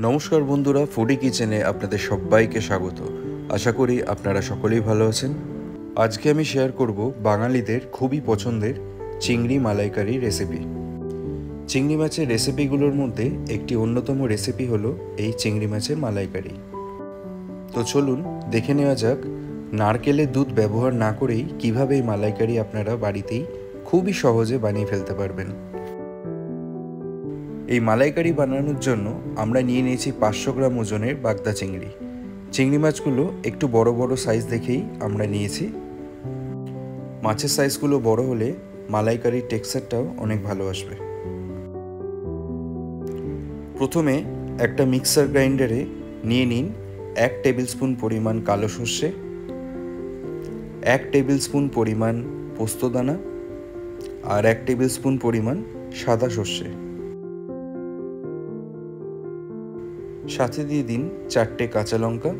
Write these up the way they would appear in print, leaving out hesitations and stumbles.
নমস্কার বন্ধুরা, ফুডি কিচেনে আপনাদের সবাইকে স্বাগত। আশা করি আপনারা সকলেই ভালো আছেন। আজকে আমি শেয়ার করব বাঙালিদের খুবই পছন্দের চিংড়ি মালাইকারি রেসিপি। চিংড়ি মাছের রেসিপিগুলোর মধ্যে একটি অন্যতম রেসিপি হলো এই চিংড়ি মাছের মালাইকারি। তো চলুন দেখে নেওয়া যাক নারকেলের দুধ ব্যবহার না করেই কিভাবে এই মালাইকারি আপনারা বাড়িতেই খুবই সহজে বানিয়ে ফেলতে পারবেন। এই মালাইকারি বানানোর জন্য আমরা নিয়ে নিয়েছি 500 গ্রাম ওজনের বাগদা চিংড়ি। চিংড়ি মাছগুলো একটু বড় বড় সাইজ দেখেই আমরা নিয়েছি। মাছের সাইজগুলো বড় হলে মালাইকারির টেক্সচারটাও অনেক ভালো আসবে। প্রথমে একটা মিক্সার গ্রাইন্ডারে নিয়ে নিন 1 টেবিল স্পুন পরিমাণ কালো সর্ষে, 1 টেবিল স্পুন পরিমাণ পোস্তদানা আর 1 টেবিল স্পুন পরিমাণ সাদা সর্ষে। সাথে দিয়ে দিন 4টে কাঁচা লঙ্কা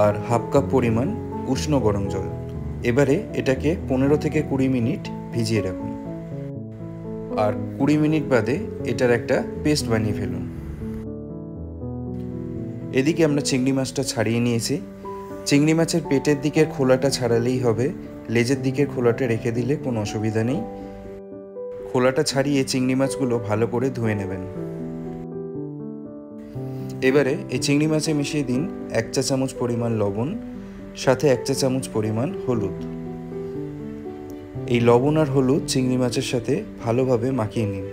আর হাফ কাপ পরিমাণ উষ্ণ গরম জল। এবারে এটাকে 15 থেকে 20 মিনিট ভিজিয়ে রাখুন আর 20 মিনিট বাদে এটার একটা পেস্ট বানিয়ে ফেলুন। এদিকে আমরা চিংড়ি মাছটা ছাড়িয়ে নিয়েছি। চিংড়ি মাছের পেটের দিকের খোলাটা ছাড়ালেই হবে, লেজের দিকের খোলাটা রেখে দিলে কোনো অসুবিধা নেই। খোলাটা ছাড়িয়ে চিংড়ি মাছগুলো ভালো করে ধুয়ে নেবেন। এবারে এই চিংড়ি মাছে মিশিয়ে দিন 1 চা চামচ পরিমাণ লবণ, সাথে 1 চা চামচ পরিমাণ হলুদ। এই লবণ আর হলুদ চিংড়ি মাছের সাথে ভালোভাবে মাখিয়ে নিন।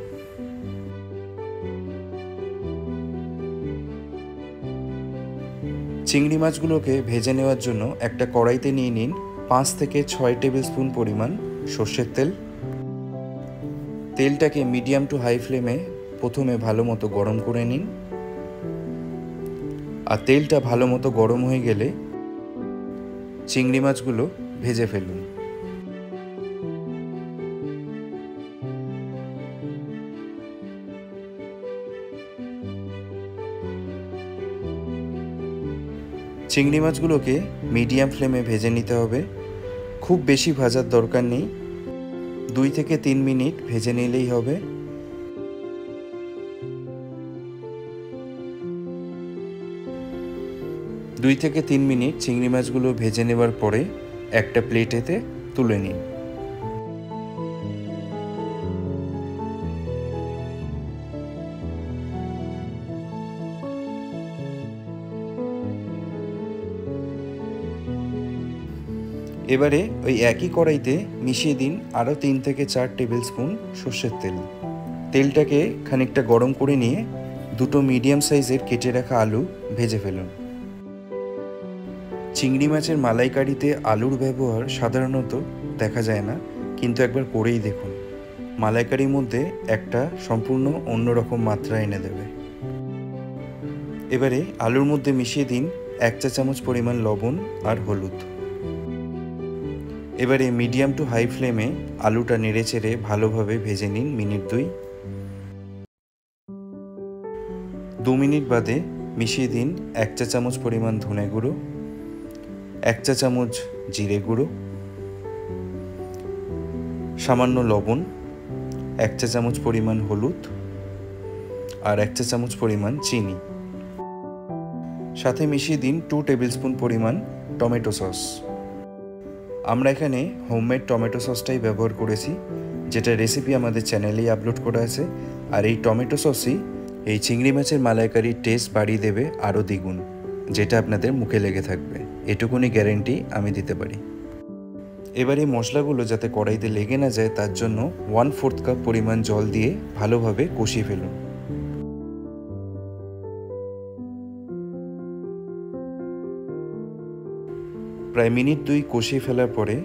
চিংড়ি মাছগুলোকে ভেজে নেওয়ার জন্য একটা কড়াইতে নিয়ে নিন 5 থেকে 6 টেবিল স্পুন পরিমাণ সর্ষের তেল। তেলটাকে মিডিয়াম টু হাই ফ্লেমে প্রথমে ভালো মতো গরম করে নিন। আর তেলটা ভালো মতো গরম হয়ে গেলে চিংড়ি মাছগুলো ভেজে ফেলুন। চিংড়ি মাছগুলোকে মিডিয়াম ফ্লেমে ভেজে নিতে হবে, খুব বেশি ভাজার দরকার নেই, 2 থেকে 3 মিনিট ভেজে নিলেই হবে। দুই থেকে 3 মিনিট চিংড়ি মাছগুলো ভেজে নেবার পরে একটা প্লেটেতে তুলে নিন। এবারে ওই একই কড়াইতে মিশিয়ে দিন আরও 3 থেকে 4 টেবিল স্পুন সর্ষের তেল। তেলটাকে খানিকটা গরম করে নিয়ে 2টো মিডিয়াম সাইজের কেটে রাখা আলু ভেজে ফেলুন। চিংড়ি মাছের মালাইকারিতে আলুর ব্যবহার সাধারণত দেখা যায় না, কিন্তু একবার করেই দেখুন, মালাইকারির মধ্যে একটা সম্পূর্ণ অন্যরকম মাত্রা এনে দেবে। এবারে আলুর মধ্যে মিশিয়ে দিন 1 চা চামচ পরিমাণ লবণ আর হলুদ। এবারে মিডিয়াম টু হাই ফ্লেমে আলুটা নেড়ে চেড়ে ভালোভাবে ভেজে নিন মিনিট 2। 2 মিনিট বাদে মিশিয়ে দিন 1 চা চামচ পরিমাণ ধনে গুঁড়ো, 1 চা চামচ জিরে গুঁড়ো, সামান্য লবণ, 1 চা চামচ পরিমাণ হলুদ আর 1 চা চামচ পরিমাণ চিনি। সাথে মিশিয়ে দিন 2 টেবিল স্পুন পরিমাণ টমেটো সস। আমরা এখানে হোমমেড টমেটো সসটাই ব্যবহার করেছি, যেটা রেসিপি আমাদের চ্যানেলেই আপলোড করা আছে। আর এই টমেটো সসই এই চিংড়ি মাছের মালাইকারির টেস্ট বাড়িয়ে দেবে আরও দ্বিগুণ, যেটা আপনাদের মুখে লেগে থাকবে, এটুকুনি গ্যারেন্টি আমি দিতে পারি। এবার এই মশলাগুলো যাতে কড়াইতে লেগে না যায় তার জন্য 1/4 কাপ পরিমাণ জল দিয়ে ভালোভাবে কষিয়ে ফেলুন। প্রায় মিনিট 2 কষিয়ে ফেলার পরে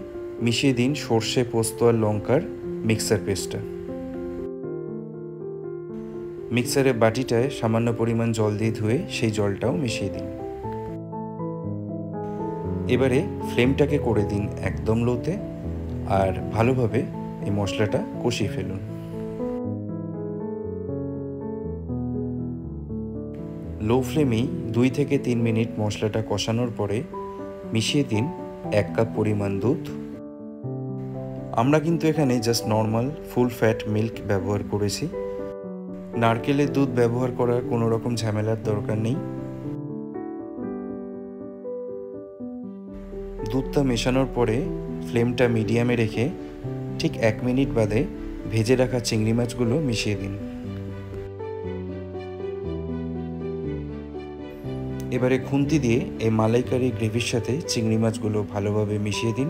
মিশিয়ে দিন সর্ষে, পোস্ত আর লঙ্কার মিক্সার পেস্টটা। মিক্সারের বাটিটায় সামান্য পরিমাণ জল দিয়ে ধুয়ে সেই জলটাও মিশিয়ে দিন। এবারে ফ্লেমটাকে করে দিন একদম লোতে আর ভালোভাবে এই মশলাটা কষিয়ে ফেলুন। লো ফ্লেমেই 2 থেকে 3 মিনিট মশলাটা কষানোর পরে মিশিয়ে দিন 1 কাপ পরিমাণ দুধ। আমরা কিন্তু এখানে just normal full fat milk ব্যবহার করেছি। নারকেলের দুধ ব্যবহার করার কোনো রকম ঝামেলার দরকার নেই। দুধটা মেশানোর পরে ফ্লেমটা মিডিয়ামে রেখে ঠিক 1 মিনিট বাদে ভেজে রাখা চিংড়ি মাছগুলো মিশিয়ে দিন। এবারে খুন্তি দিয়ে এই মালাইকারি গ্রেভির সাথে চিংড়ি মাছগুলো ভালোভাবে মিশিয়ে দিন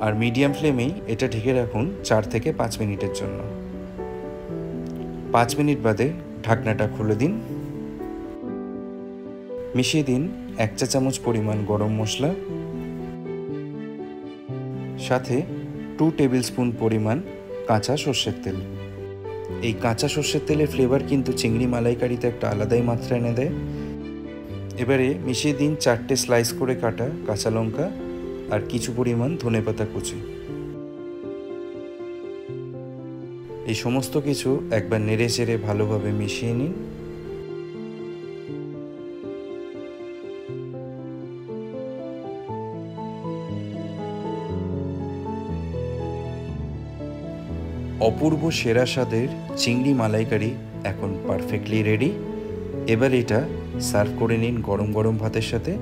আর মিডিয়াম ফ্লেমেই এটা ঢেকে রাখুন 4 থেকে 5 মিনিটের জন্য। 5 মিনিট বাদে ঢাকনাটা খুলে দিন। মিশিয়ে দিন 1 চা চামচ পরিমাণ গরম মশলা, সাথে 2 টেবিল স্পুন পরিমাণ কাঁচা সর্ষের তেল। এই কাঁচা সর্ষের তেলের ফ্লেভার কিন্তু চিংড়ি মালাইকারিতে একটা আলাদাই মাত্রা এনে দেয়। এবারে মিশিয়ে দিন 4টে স্লাইস করে কাটা কাঁচা লঙ্কা আর কিছু পরিমাণ ধনেপাতা কুচি। এই সমস্ত কিছু একবার নেড়ে চেড়ে ভালোভাবে মিশিয়ে নিন। অপূর্ব সেরা স্বাদের চিংড়ি মালাইকারি এখন পারফেক্টলি রেডি। এবার এটা সার্ভ করে নিন গরম গরম ভাতের সাথে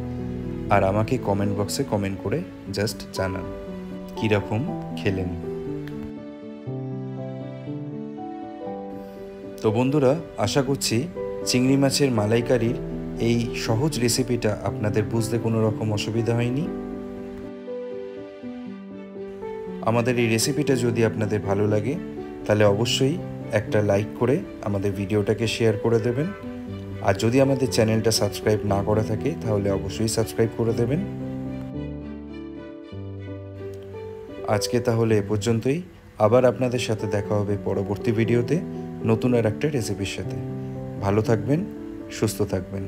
আর আমাকে কমেন্ট বক্সে কমেন্ট করে জাস্ট জানান কীরকম খেলেন। তো বন্ধুরা, আশা করছি চিংড়ি মাছের মালাইকারির এই সহজ রেসিপিটা আপনাদের বুঝতে কোনো রকম অসুবিধা হয়নি। আমাদের এই রেসিপিটা যদি আপনাদের ভালো লাগে তাহলে অবশ্যই একটা লাইক করে আমাদের ভিডিওটাকে শেয়ার করে দেবেন। আর যদি আমাদের চ্যানেলটা সাবস্ক্রাইব না করা থাকে তাহলে অবশ্যই সাবস্ক্রাইব করে দেবেন। আজকে তাহলে এ পর্যন্তই। আবার আপনাদের সাথে দেখা হবে পরবর্তী ভিডিওতে নতুন আর একটা রেসিপির সাথে। ভালো থাকবেন, সুস্থ থাকবেন।